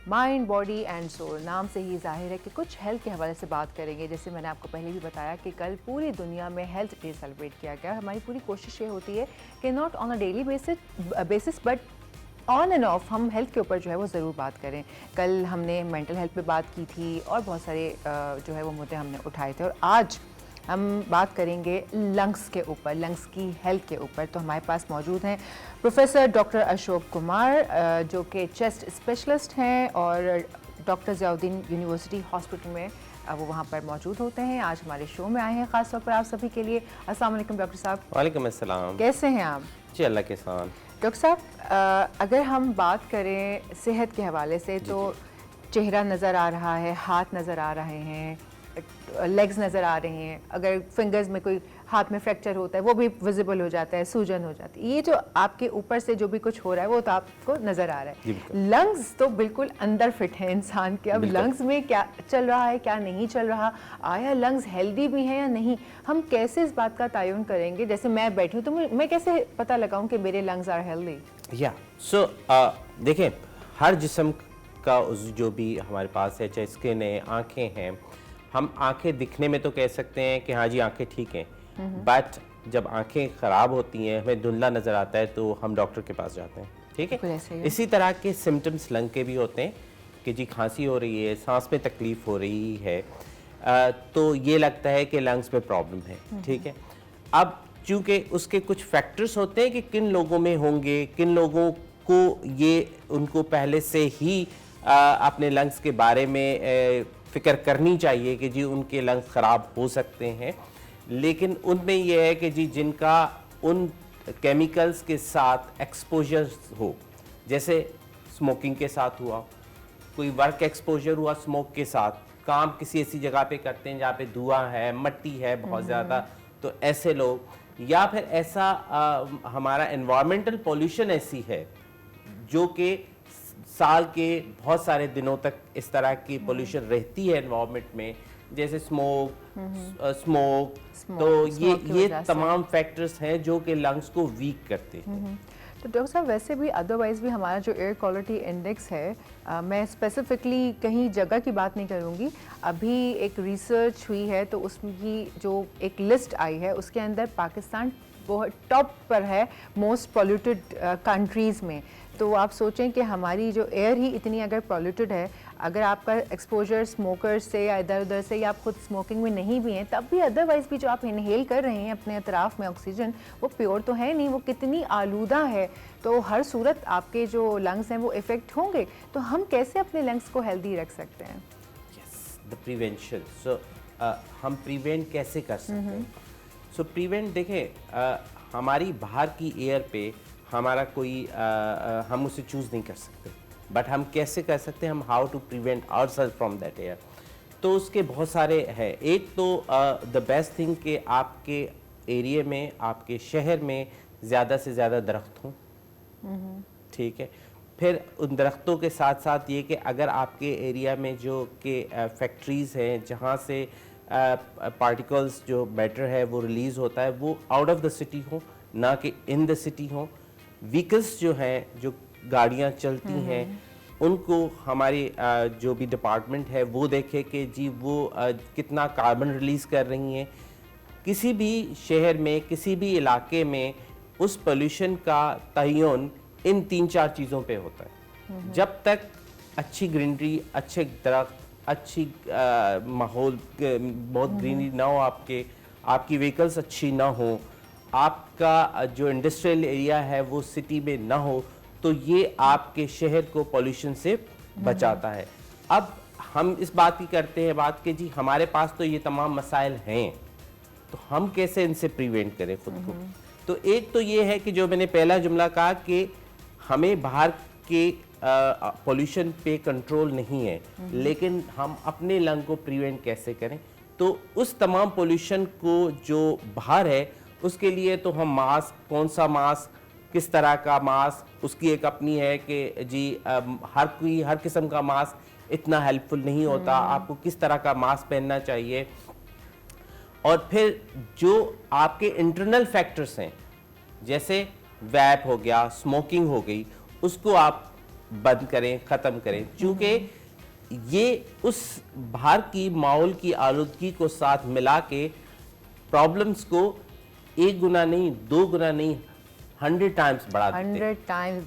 Mind, body and soul, नाम से ही जाहिर है कि कुछ हेल्थ के हवाले से बात करेंगे। जैसे मैंने आपको पहले भी बताया कि कल पूरी दुनिया में हेल्थ डे सेलिब्रेट किया गया। हमारी पूरी कोशिश ये होती है कि not on a daily basis but on end of हम हेल्थ के ऊपर जो है वो ज़रूर बात करें। कल हमने मेंटल हेल्थ पे बात की थी और बहुत सारे जो है वो मुद्दे हमने उठाए थे, और आज हम बात करेंगे लंग्स के ऊपर, लंग्स की हेल्थ के ऊपर। तो हमारे पास मौजूद हैं प्रोफेसर डॉक्टर अशोक कुमार, जो कि चेस्ट स्पेशलिस्ट हैं और डॉक्टर ज़ियाउद्दीन यूनिवर्सिटी हॉस्पिटल में वो वहाँ पर मौजूद होते हैं। आज हमारे शो में आए हैं ख़ास तौर पर आप सभी के लिए। अस्सलाम वालेकुम डॉक्टर साहब। वालेकुम अस्सलाम। कैसे हैं आप? जी अल्लाह के साथ। डॉक्टर साहब, अगर हम बात करें सेहत के हवाले से तो चेहरा नज़र आ रहा है, हाथ नज़र आ रहे हैं, लेग्स नज़र आ रहे हैं। अगर फिंगर्स में कोई हाथ में फ्रैक्चर होता है वो भी विजिबल हो जाता है, सूजन हो जाती है। ये जो आपके ऊपर से जो भी कुछ हो रहा है वो तो आपको नज़र आ रहा है। लंग्स तो बिल्कुल अंदर फिट है इंसान के। अब लंग्स में क्या चल रहा है, क्या नहीं चल रहा, आया लंग्स हेल्दी भी हैं या नहीं, हम कैसे इस बात का तयन करेंगे? जैसे मैं बैठी हूँ तो मैं कैसे पता लगाऊँ कि मेरे लंग्स आर हेल्दी? या सो देखें, हर जिस्म का जो भी हमारे पास है, चाहे स्किन है, आँखें हैं, हम आंखें दिखने में तो कह सकते हैं कि हाँ जी आंखें ठीक हैं, बट जब आंखें ख़राब होती हैं, हमें धुंधला नज़र आता है, तो हम डॉक्टर के पास जाते हैं। ठीक है, इसी तरह के सिम्टम्स लंग के भी होते हैं कि जी खांसी हो रही है, सांस में तकलीफ़ हो रही है, तो ये लगता है कि लंग्स में प्रॉब्लम है। ठीक है, अब चूँकि उसके कुछ फैक्टर्स होते हैं कि किन लोगों में होंगे, किन लोगों को ये उनको पहले से ही अपने लंग्स के बारे में फ़िक्र करनी चाहिए कि जी उनके लंग्स ख़राब हो सकते हैं। लेकिन उनमें यह है कि जी जिनका उन केमिकल्स के साथ एक्सपोजर हो, जैसे स्मोकिंग के साथ हुआ, कोई वर्क एक्सपोजर हुआ स्मोक के साथ, काम किसी ऐसी जगह पे करते हैं जहाँ पे धुआं है, मट्टी है बहुत ज़्यादा, तो ऐसे लोग, या फिर ऐसा हमारा एनवायरमेंटल पॉल्यूशन ऐसी है जो कि साल के बहुत सारे दिनों तक इस तरह की पोल्यूशन रहती है एनवायरनमेंट में, जैसे स्मोक, तो ये तमाम फैक्टर्स हैं जो कि लंग्स को वीक करते हैं। तो डॉक्टर साहब, वैसे भी अदरवाइज भी हमारा जो एयर क्वालिटी इंडेक्स है, मैं स्पेसिफिकली कहीं जगह की बात नहीं करूँगी, अभी एक रिसर्च हुई है तो उसकी जो एक लिस्ट आई है उसके अंदर पाकिस्तान बहुत टॉप पर है मोस्ट पॉल्यूटेड कंट्रीज़ में। तो आप सोचें कि हमारी जो एयर ही इतनी अगर पॉल्यूटेड है, अगर आपका एक्सपोजर स्मोकर से या इधर उधर से, या आप खुद स्मोकिंग में नहीं भी हैं, तब भी अदरवाइज़ भी जो आप इनहेल कर रहे हैं अपने अतराफ़ में ऑक्सीजन, वो प्योर तो है नहीं, वो कितनी आलूदा है। तो हर सूरत आपके जो लंग्स हैं वो इफ़ेक्ट होंगे। तो हम कैसे अपने लंग्स को हेल्दी रख सकते हैं? The prevention. सो हम प्रिवेंट कैसे कर सकते हैं? सो प्रिवेंट देखें, हमारी बाहर की एयर पे हमारा कोई हम उसे चूज़ नहीं कर सकते, बट हम कैसे कर सकते हैं, हम how to prevent ourself from that air. तो उसके बहुत सारे हैं। एक तो द बेस्ट थिंग कि आपके एरिया में, आपके शहर में ज़्यादा से ज़्यादा दरख्त हों। ठीक है, फिर उन दरख्तों के साथ साथ ये कि अगर आपके एरिया में जो कि फैक्ट्रीज़ हैं जहाँ से पार्टिकल्स जो मैटर है वो रिलीज़ होता है, वो आउट ऑफ द सिटी हो, ना कि इन द सिटी हो। व्हीकल्स जो हैं, जो गाड़ियाँ चलती हैं, उनको हमारी जो भी डिपार्टमेंट है वो देखे कि जी वो कितना कार्बन रिलीज़ कर रही हैं। किसी भी शहर में, किसी भी इलाके में उस पोल्यूशन का तयन इन 3-4 चीज़ों पे होता है। जब तक अच्छी ग्रीनरी, अच्छे दरख्त, अच्छी माहौल, बहुत ग्रीनरी ना हो, आपकी व्हीकल्स अच्छी ना हो, आपका जो इंडस्ट्रियल एरिया है वो सिटी में ना हो, तो ये आपके शहर को पॉल्यूशन से बचाता है। अब हम इस बात की करते हैं बात कि जी हमारे पास तो ये तमाम मसाइल हैं, तो हम कैसे इनसे प्रिवेंट करें खुद को? तो एक तो ये है कि जो मैंने पहला जुमला कहा कि हमें बाहर के पॉल्यूशन पे कंट्रोल नहीं है, लेकिन हम अपने लंग को प्रिवेंट कैसे करें? तो उस तमाम पॉल्यूशन को जो बाहर है उसके लिए तो हम मास्क, कौन सा मास्क, किस तरह का मास्क, उसकी एक अपनी है कि जी हर किस्म का मास्क इतना हेल्पफुल नहीं होता, आपको किस तरह का मास्क पहनना चाहिए। और फिर जो आपके इंटरनल फैक्टर्स हैं, जैसे वैप हो गया, स्मोकिंग हो गई, उसको आप बंद करें, ख़त्म करें, क्योंकि ये उस बाहर की माहौल की आलूदगी को साथ मिला के प्रॉब्लम्स को 1 गुना नहीं, 2 गुना नहीं, 100 टाइम्स बढ़ा देते हैं। 100 टाइम्स